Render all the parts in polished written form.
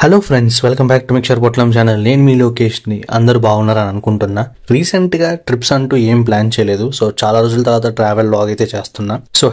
Hello friends, welcome back to mixture పొట్లం channel. నేను మీ లోకేష్ ని. అందరూ బాగున్నారని అనుకుంటున్నా. రీసెంట్ గా ట్రిప్స్ అంటూ ఏం ప్లాన్ చేయలేదు. సో చాలా రోజుల తర్వాత ట్రావెల్ లాగ్ అయితే చేస్తున్నా. సో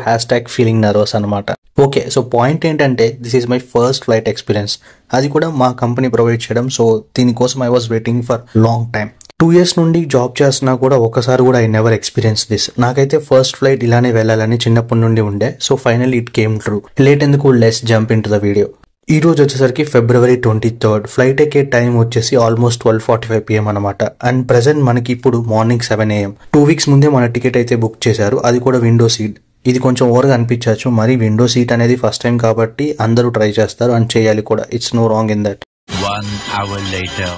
#ఫీలింగ్ నర్వస్ అనమాట. ఓకే, సో పాయింట్ ఏంటంటే this is my first flight experience. అది కూడా మా కంపెనీ ప్రొవైడ్ చేయడం. సో దీనికోసం I was waiting for long time. 2 years నుండి జాబ్ చేస్తున్నా కూడా ఒకసారి కూడా ఐ నెవర్ ఎక్స్పీరియన్స్ దిస్. నాకైతే ఫస్ట్ ఫ్లైట్ ఇలానే వెళ్ళాలని చిన్నప్పటి నుండి ఉండే. So finally it came true. Late ఎందుకు, let's jump in to the video. ఈ రోజు వచ్చేసరికి February 23rd. ఫ్లైట్ ఎక్కే టైం వచ్చేసి ఆల్మోస్ట్ 12:45 PM అనమాట. అండ్ ప్రెసెంట్ మనకి ఇప్పుడు మార్నింగ్ 7 AM. 2 weeks ముందే మన టికెట్ అయితే బుక్ చేశారు. అది కూడా విండో సీట్. ఇది కొంచెం ఓవర్గా అనిపించవచ్చు. మరి విండో సీట్ అనేది ఫస్ట్ టైం కాబట్టి అందరూ ట్రై చేస్తారు అండ్ చేయాలి కూడా. It's no wrong in that. 1 hour later.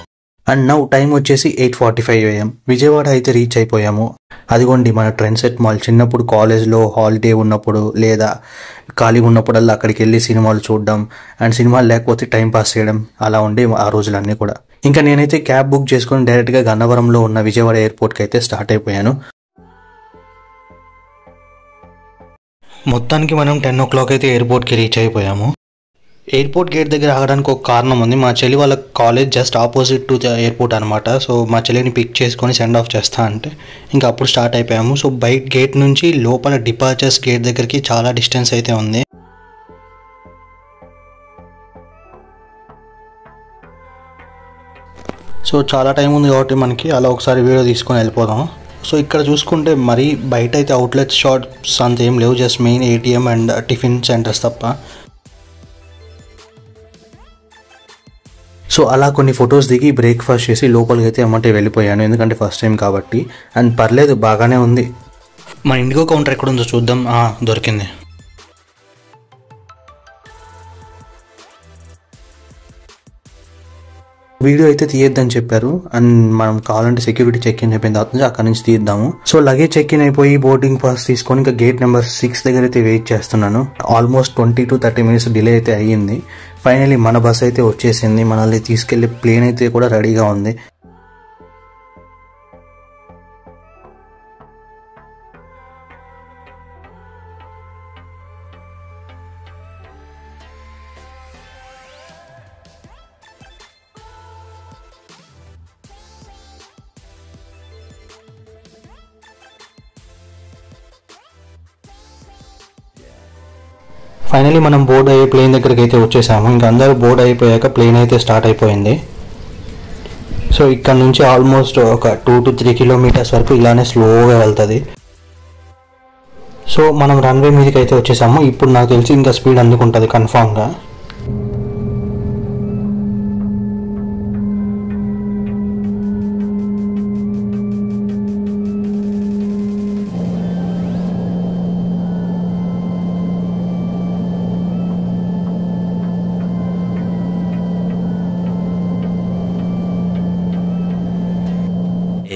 And now time వచ్చేసి 8:45 AM. విజయవాడ అయితే రీచ్ అయిపోయాము. అదిగోండి మన ట్రెండ్ సెట్ మాల్. చిన్నప్పుడు కాలేజ్లో హాలిడే ఉన్నప్పుడు లేదా ఖాళీగా ఉన్నప్పుడల్లా అక్కడికి వెళ్ళి సినిమాలు చూడడం అండ్ సినిమాలు లేకపోతే టైం పాస్ చేయడం అలా ఉండే ఆ రోజులన్నీ కూడా. ఇంకా నేనైతే క్యాబ్ బుక్ చేసుకుని డైరెక్ట్గా గన్నవరంలో ఉన్న విజయవాడ ఎయిర్పోర్ట్కి అయితే స్టార్ట్ అయిపోయాను. మొత్తానికి మనం 10 o'clock అయితే ఎయిర్పోర్ట్కి రీచ్ అయిపోయాము. ఎయిర్పోర్ట్ గేట్ దగ్గర ఆగడానికి ఒక కారణం ఉంది. మా చెల్లి వాళ్ళ college just opposite to the airport అనమాట. సో మా చెల్లిని పిక్ చేసుకొని సెండ్ ఆఫ్ చేస్తా అంటే ఇంకా అప్పుడు స్టార్ట్ అయిపోయాము. సో బయట గేట్ నుంచి లోపల డిపార్చర్స్ గేట్ దగ్గరికి చాలా డిస్టెన్స్ అయితే ఉంది. సో చాలా టైం ఉంది కాబట్టి మనకి అలా ఒకసారి వీడియో తీసుకొని వెళ్ళిపోదాం. సో ఇక్కడ చూసుకుంటే మరీ బయట అయితే అవుట్లెట్ షాప్స్ అంత ఏం లేవు. Just main ATM and tiffin centres తప్ప. సో అలా కొన్ని ఫొటోస్ దిగి బ్రేక్ఫాస్ట్ చేసి లోపలికి అయితే అమ్మంటే వెళ్ళిపోయాను. ఎందుకంటే ఫస్ట్ టైం కాబట్టి. అండ్ పర్లేదు, బాగానే ఉంది. మన ఇండిగో కౌంటర్ ఎక్కడ ఉందో చూద్దాం. దొరికింది. వీడియో అయితే తీయొద్దని చెప్పారు. అండ్ మనం కావాలంటే సెక్యూరిటీ చెక్ ఇన్ అయిపోయిన తర్వాత అక్కడ నుంచి తీద్దాము. సో లగేజ్ చెక్ ఇన్ అయిపోయి బోర్డింగ్ పాస్ తీసుకొని ఇంకా గేట్ నెంబర్ 6 దగ్గర అయితే వెయిట్ చేస్తున్నాను. ఆల్మోస్ట్ 20 to 30 minutes డిలే అయితే అయ్యింది. ఫైనలీ మన బస్ అయితే వచ్చేసింది. మనల్ని తీసుకెళ్లే ప్లేన్ అయితే కూడా రెడీగా ఉంది. ఫైనలీ మనం బోర్డ్ అయ్యే ప్లేన్ దగ్గరికి అయితే వచ్చేసాము. ఇంకా అందరూ బోర్డ్ అయిపోయాక ప్లేన్ అయితే స్టార్ట్ అయిపోయింది. సో ఇక్కడ నుంచి ఆల్మోస్ట్ ఒక 2 to 3 kilometers వరకు ఇలానే స్లోగా వెళ్తుంది. సో మనం రన్వే మీదకి అయితే వచ్చేసాము. ఇప్పుడు నాకు తెలిసి ఇంకా స్పీడ్ అందుకుంటుంది కన్ఫామ్గా.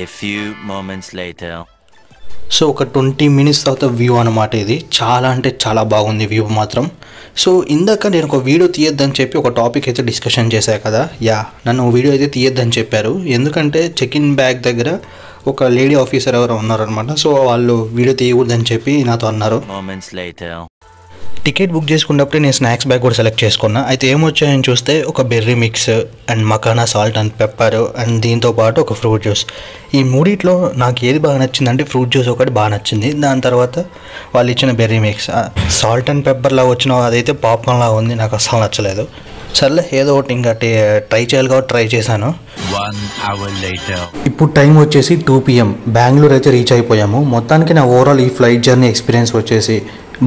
A few moments later. So ఒక 20 minutes తర్వాత వ్యూ అనమాట. ఇది చాలా అంటే చాలా బాగుంది వ్యూ మాత్రం. సో ఇందాక నేను ఒక వీడియో తీయొద్దని చెప్పి ఒక టాపిక్ అయితే డిస్కషన్ చేశాను కదా. నన్ను వీడియో అయితే తీయొద్దని చెప్పారు. ఎందుకంటే చెక్ ఇన్ బ్యాగ్ దగ్గర ఒక లేడీ ఆఫీసర్ ఎవరో ఉన్నారనమాట. సో వాళ్ళు వీడియో తీయకూడదని చెప్పి నాతో అన్నారు. Moments later. టికెట్ బుక్ చేసుకున్నప్పుడే నేను స్నాక్స్ బ్యాగ్ కూడా సెలెక్ట్ చేసుకున్నా. అయితే ఏమొచ్చాయని చూస్తే ఒక berry mix and makhana salt and pepper and దీంతో పాటు ఒక ఫ్రూట్ జ్యూస్. ఈ మూడిట్లో నాకు ఏది బాగా నచ్చిందంటే ఫ్రూట్ జ్యూస్ ఒకటి బాగా నచ్చింది. దాని తర్వాత వాళ్ళు ఇచ్చిన బెర్రీ మిక్స్. సాల్ట్ అండ్ పెప్పర్లా వచ్చిన అదైతే పాప్కార్న్ లాగా ఉంది. నాకు అసలు నచ్చలేదు. సర్లే ఏదో ఒకటి ఇంకా ట్రై చేయాలి కాబట్టి ట్రై చేశాను. 1 hour later. ఇప్పుడు టైం వచ్చేసి 2 PM. బెంగళూరు అయితే రీచ్ అయిపోయాము. మొత్తానికి నా ఓవరాల్ ఈ ఫ్లైట్ జర్నీ ఎక్స్పీరియన్స్ వచ్చేసి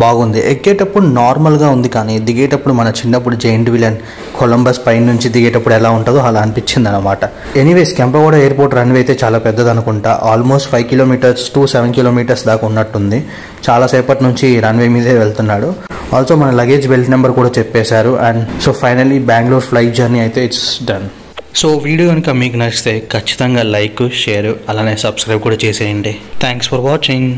బాగుంది. ఎక్కేటప్పుడు నార్మల్గా ఉంది, కానీ దిగేటప్పుడు మన చిన్నప్పుడు జైంట్ వీల్ అండ్ కొలంబస్ పైన నుంచి దిగేటప్పుడు ఎలా ఉంటుందో అలా అనిపించింది అనమాట. ఎనీవేస్ కెంపగౌడ ఎయిర్పోర్ట్ రన్వే అయితే చాలా పెద్దది అనుకుంటా. ఆల్మోస్ట్ 5 kilometers to 7 kilometers దాకా ఉన్నట్టుంది. చాలాసేపటి నుంచి రన్వే మీదే వెళ్తున్నాడు. ఆల్సో మన లగేజ్ బెల్ట్ నెంబర్ కూడా చెప్పేశారు. And so finally Bengaluru flight journey అయితే ఇట్స్ డన్. సో వీడియో కనుక మీకు నచ్చితే ఖచ్చితంగా లైక్, షేర్ అలానే సబ్స్క్రైబ్ కూడా చేసేయండి. Thanks for watching.